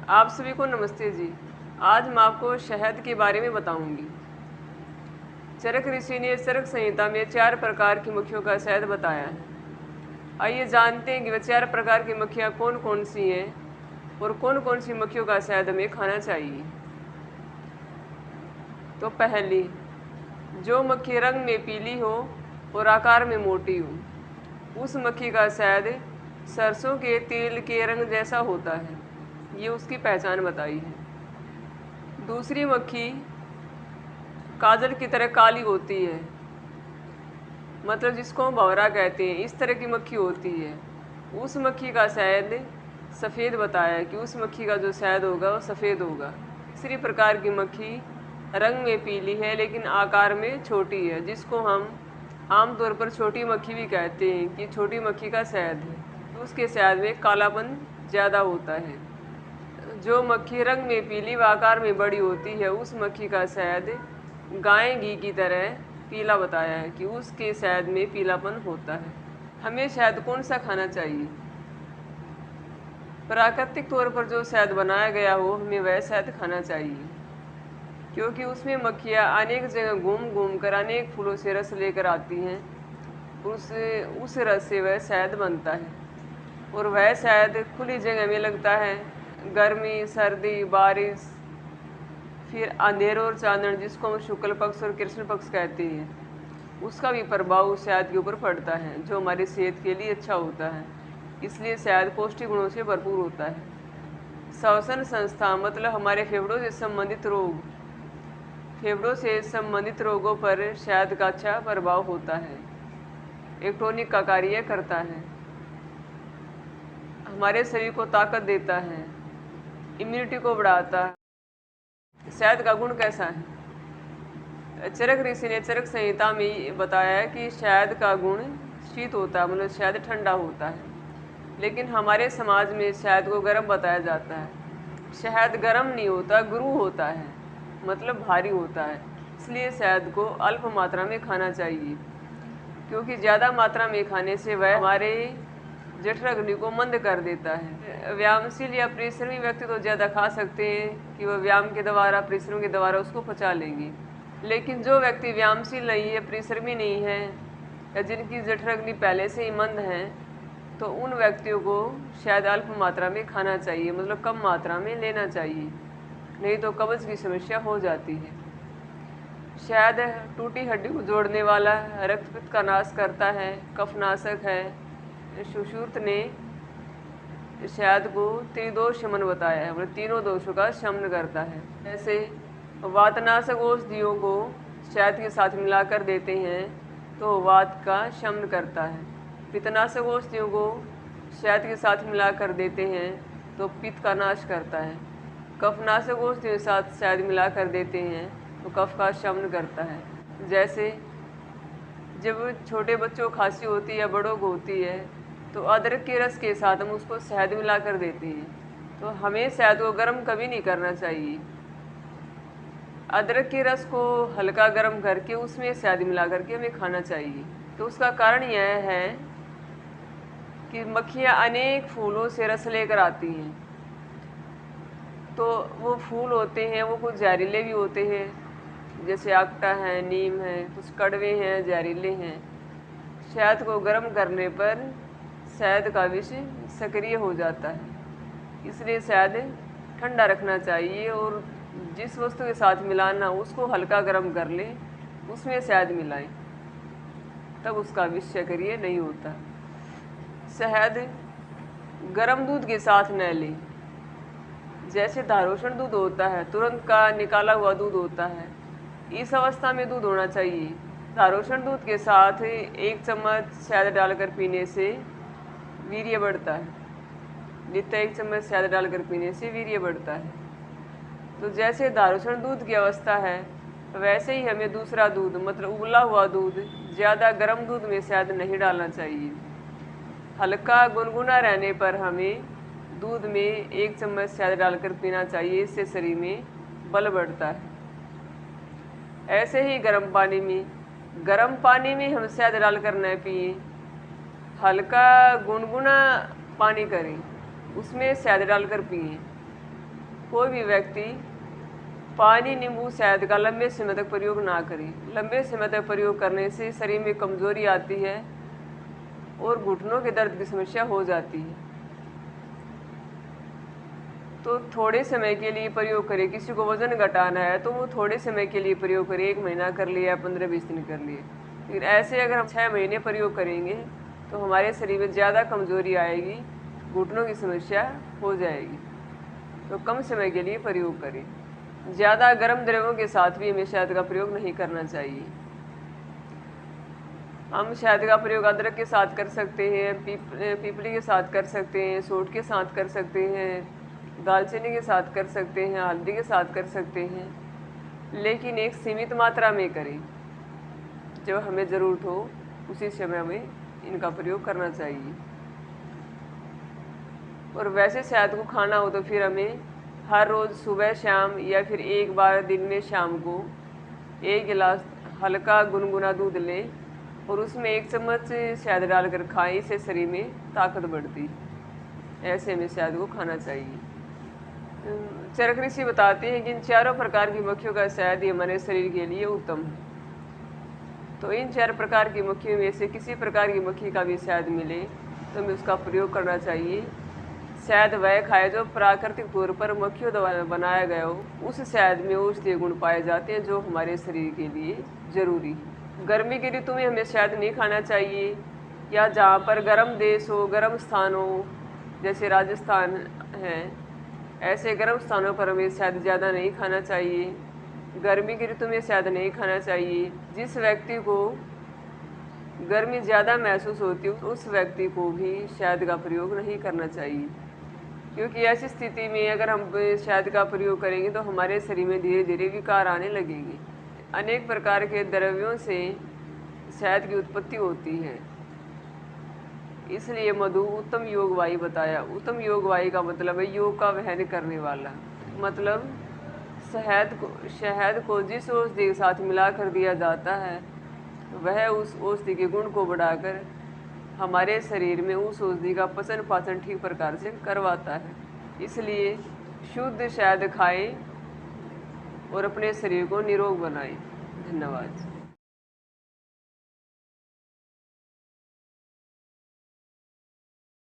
आप सभी को नमस्ते जी। आज मैं आपको शहद के बारे में बताऊंगी। चरक ऋषि ने चरक संहिता में 4 प्रकार की मक्खियों का शहद बताया है। आइए जानते हैं कि वह 4 प्रकार की मक्खियाँ कौन कौन सी हैं और कौन कौन सी मक्खियों का शहद हमें खाना चाहिए। तो पहली, जो मक्खी रंग में पीली हो और आकार में मोटी हो, उस मक्खी का शहद सरसों के तेल के रंग जैसा होता है। ये उसकी पहचान बताई है। दूसरी मक्खी काजल की तरह काली होती है, मतलब जिसको हम भंवरा कहते हैं, इस तरह की मक्खी होती है। उस मक्खी का शहद सफ़ेद बताया है कि उस मक्खी का जो शहद होगा वो सफ़ेद होगा। तीसरी प्रकार की मक्खी रंग में पीली है लेकिन आकार में छोटी है, जिसको हम आमतौर पर छोटी मक्खी भी कहते हैं कि छोटी मक्खी का शहद है। तो उसके शहद में कालापन ज़्यादा होता है। जो मक्खी रंग में पीली व आकार में बड़ी होती है, उस मक्खी का शहद गाय घी की तरह पीला बताया है कि उसके शहद में पीलापन होता है। हमें शहद कौन सा खाना चाहिए? प्राकृतिक तौर पर जो शहद बनाया गया हो, हमें वह शहद खाना चाहिए, क्योंकि उसमें मक्खियाँ अनेक जगह घूम घूम कर अनेक फूलों से रस लेकर आती हैं। उस रस से वह शहद बनता है और वह शहद खुली जगह में लगता है। गर्मी, सर्दी, बारिश, फिर अंधेर और चांदन, जिसको हम शुक्ल पक्ष और कृष्ण पक्ष कहते हैं, उसका भी प्रभाव उस शहद के ऊपर पड़ता है, जो हमारी सेहत के लिए अच्छा होता है। इसलिए शहद पौष्टिक गुणों से भरपूर होता है। श्वसन संस्था मतलब हमारे फेफड़ों से संबंधित रोगों पर शहद का अच्छा प्रभाव होता है। एक टॉनिक का कार्य करता है, हमारे शरीर को ताकत देता है, इम्यूनिटी को बढ़ाता है। शहद का गुण कैसा है? चरक ऋषि ने चरक संहिता में बताया है कि शहद का गुण शीत होता है, मतलब शहद ठंडा होता है। लेकिन हमारे समाज में शहद को गर्म बताया जाता है। शहद गर्म नहीं होता, गुरु होता है, मतलब भारी होता है। इसलिए शहद को अल्प मात्रा में खाना चाहिए, क्योंकि ज़्यादा मात्रा में खाने से वह हमारे जठराग्नि को मंद कर देता है। व्यायामशील या परिश्रमी व्यक्ति तो ज़्यादा खा सकते हैं कि वह व्यायाम के द्वारा, परिश्रम के द्वारा उसको पचा लेंगे। लेकिन जो व्यक्ति व्यायामशील नहीं है, परिश्रमी नहीं है, या जिनकी जठराग्नि पहले से ही मंद है, तो उन व्यक्तियों को शायद अल्प मात्रा में खाना चाहिए, मतलब कम मात्रा में लेना चाहिए, नहीं तो कब्ज की समस्या हो जाती है। शहद टूटी हड्डी को जोड़ने वाला, रक्त पित्त का नाश करता है, कफनाशक है। सुश्रुत ने शहद को त्रिदोष शमन बताया है, मतलब तीनों दोषों का शमन करता है। जैसे वातनाशक औषधियों को शहद के साथ मिलाकर देते हैं तो वात का शमन करता है। पित्तनाशक औषधियों को शहद के साथ मिलाकर देते हैं तो पित्त का नाश करता है। कफनाशक औषधियों के साथ शहद मिलाकर देते हैं तो कफ का शमन करता है। जैसे जब छोटे बच्चों को खांसी होती है या बड़ों को होती है, तो अदरक के रस के साथ हम उसको शहद मिलाकर देते हैं। तो हमें शहद को गर्म कभी नहीं करना चाहिए। अदरक के रस को हल्का गर्म करके उसमें शहद मिला करके हमें खाना चाहिए। तो उसका कारण यह है कि मक्खियाँ अनेक फूलों से रस लेकर आती हैं। तो वो फूल होते हैं, वो कुछ जहरीले भी होते हैं, जैसे आक्टा है, नीम है, कुछ कड़वे हैं, जहरीले हैं। शहद को गर्म करने पर शहद का विष सक्रिय हो जाता है, इसलिए शहद ठंडा रखना चाहिए और जिस वस्तु के साथ मिलाना उसको हल्का गर्म कर ले, उसमें शहद मिलाएं, तब उसका विष सक्रिय नहीं होता। शहद गर्म दूध के साथ न लें। जैसे धारोषण दूध होता है, तुरंत का निकाला हुआ दूध होता है, इस अवस्था में दूध होना चाहिए। धारोषण दूध के साथ 1 चम्मच शहद डालकर पीने से वीर्य बढ़ता है। नित्य 1 चम्मच शहद डालकर पीने से वीर्य बढ़ता है। तो जैसे धारोषण दूध की अवस्था है, वैसे ही हमें दूसरा दूध, मतलब उबला हुआ दूध, ज़्यादा गर्म दूध में शहद नहीं डालना चाहिए। हल्का गुनगुना रहने पर हमें दूध में 1 चम्मच शहद डालकर पीना चाहिए, इससे शरीर में बल बढ़ता है। ऐसे ही गर्म पानी में हम शहद डालकर न पिए, हल्का गुनगुना पानी करें, उसमें शहद डालकर पिए। कोई भी व्यक्ति पानी, नींबू, शहद का लंबे समय तक प्रयोग ना करें। लंबे समय तक प्रयोग करने से शरीर में कमजोरी आती है और घुटनों के दर्द की समस्या हो जाती है। तो थोड़े समय के लिए प्रयोग करें। किसी को वजन घटाना है तो वो थोड़े समय के लिए प्रयोग करें, 1 महीना कर लिया, 15-20 दिन कर लिए। फिर ऐसे अगर हम 6 महीने प्रयोग करेंगे तो हमारे शरीर में ज़्यादा कमजोरी आएगी, घुटनों की समस्या हो जाएगी। तो कम समय के लिए प्रयोग करें। ज़्यादा गर्म द्रव्यों के साथ भी हमें शहद का प्रयोग नहीं करना चाहिए। हम शहद का प्रयोग अदरक के साथ कर सकते हैं, पीपली के साथ कर सकते हैं, सोंठ के साथ कर सकते हैं, दालचीनी के साथ कर सकते हैं, हल्दी के साथ कर सकते हैं, लेकिन एक सीमित मात्रा में करें। जब हमें ज़रूरत हो उसी समय हमें इनका प्रयोग करना चाहिए। और वैसे शहद को खाना हो तो फिर हमें हर रोज़ सुबह शाम या फिर एक बार दिन में शाम को 1 गिलास हल्का गुनगुना दूध लें और उसमें 1 चम्मच शहद डालकर खाएं। इससे शरीर में ताकत बढ़ती। ऐसे हमें शहद को खाना चाहिए। चरक ऋषि बताते हैं कि इन चारों प्रकार की मक्खियों का शहद ही हमारे शरीर के लिए उत्तम है। तो इन 4 प्रकार की मक्खियों में से किसी प्रकार की मक्खी का भी शहद मिले तो हमें उसका प्रयोग करना चाहिए। शहद वह खाए जो प्राकृतिक तौर पर मक्खियों द्वारा बनाया गया हो। उस शहद में औषधीय गुण पाए जाते हैं जो हमारे शरीर के लिए जरूरी है। गर्मी की ऋतु में हमें शहद नहीं खाना चाहिए, या जहाँ पर गर्म देश हो, गर्म स्थान हो, जैसे राजस्थान है, ऐसे गर्म स्थानों पर हमें शहद ज़्यादा नहीं खाना चाहिए। गर्मी की ऋतु में शहद नहीं खाना चाहिए। जिस व्यक्ति को गर्मी ज़्यादा महसूस होती है उस व्यक्ति को भी शहद का प्रयोग नहीं करना चाहिए, क्योंकि ऐसी स्थिति में अगर हम शहद का प्रयोग करेंगे तो हमारे शरीर में धीरे धीरे विकार आने लगेंगे। अनेक प्रकार के द्रव्यों से शहद की उत्पत्ति होती है, इसलिए मधु उत्तम योग वायु बताया। उत्तम योग वायु का मतलब है योग का वहन करने वाला। मतलब शहद को जिस औषधि के साथ मिलाकर दिया जाता है वह उस औषधि के गुण को बढ़ाकर हमारे शरीर में उस औषधि का पचन पाचन ठीक प्रकार से करवाता है। इसलिए शुद्ध शहद खाएं और अपने शरीर को निरोग बनाएं। धन्यवाद।